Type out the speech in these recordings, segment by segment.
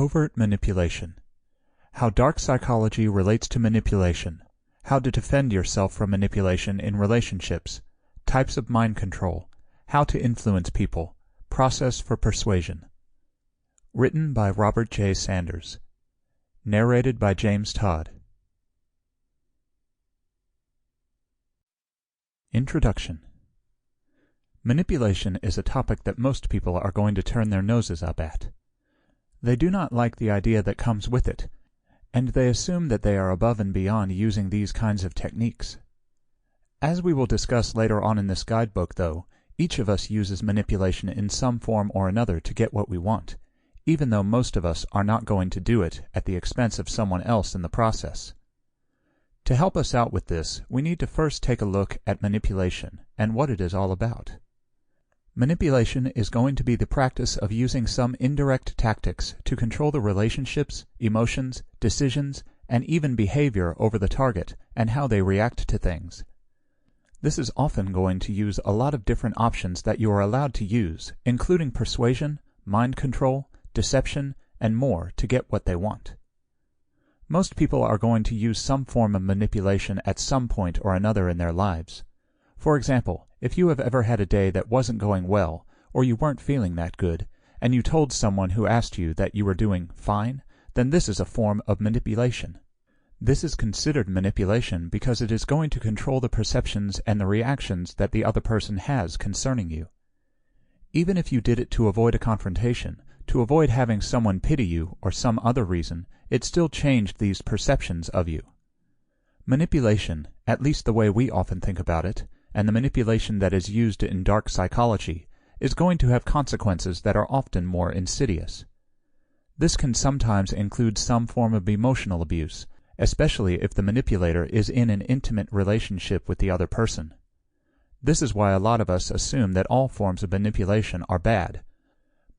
Covert manipulation. How dark psychology relates to manipulation. How to defend yourself from manipulation in relationships. Types of mind control. How to influence people. Process for persuasion. Written by Robert J. Sanders. Narrated by James Todd. Introduction. Manipulation is a topic that most people are going to turn their noses up at. They do not like the idea that comes with it, and they assume that they are above and beyond using these kinds of techniques. As we will discuss later on in this guidebook, though, each of us uses manipulation in some form or another to get what we want, even though most of us are not going to do it at the expense of someone else in the process. To help us out with this, we need to first take a look at manipulation and what it is all about. Manipulation is going to be the practice of using some indirect tactics to control the relationships, emotions, decisions, and even behavior over the target and how they react to things. This is often going to use a lot of different options that you are allowed to use, including persuasion, mind control, deception, and more to get what they want. Most people are going to use some form of manipulation at some point or another in their lives. For example, if you have ever had a day that wasn't going well, or you weren't feeling that good, and you told someone who asked you that you were doing fine, then this is a form of manipulation. This is considered manipulation because it is going to control the perceptions and the reactions that the other person has concerning you. Even if you did it to avoid a confrontation, to avoid having someone pity you or some other reason, it still changed these perceptions of you. Manipulation, at least the way we often think about it, and the manipulation that is used in dark psychology, is going to have consequences that are often more insidious. This can sometimes include some form of emotional abuse, especially if the manipulator is in an intimate relationship with the other person. This is why a lot of us assume that all forms of manipulation are bad.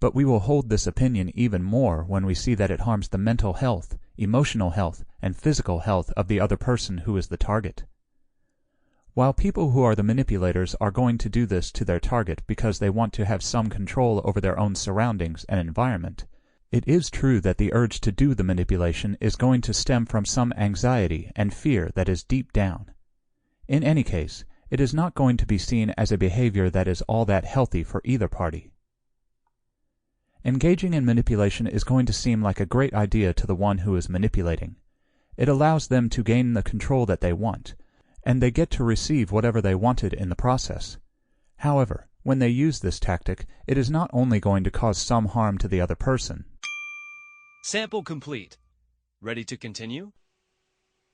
But we will hold this opinion even more when we see that it harms the mental health, emotional health, and physical health of the other person who is the target. While people who are the manipulators are going to do this to their target because they want to have some control over their own surroundings and environment, it is true that the urge to do the manipulation is going to stem from some anxiety and fear that is deep down. In any case, it is not going to be seen as a behavior that is all that healthy for either party. Engaging in manipulation is going to seem like a great idea to the one who is manipulating. It allows them to gain the control that they want, and they get to receive whatever they wanted in the process. However, when they use this tactic, it is not only going to cause some harm to the other person. Sample complete. Ready to continue?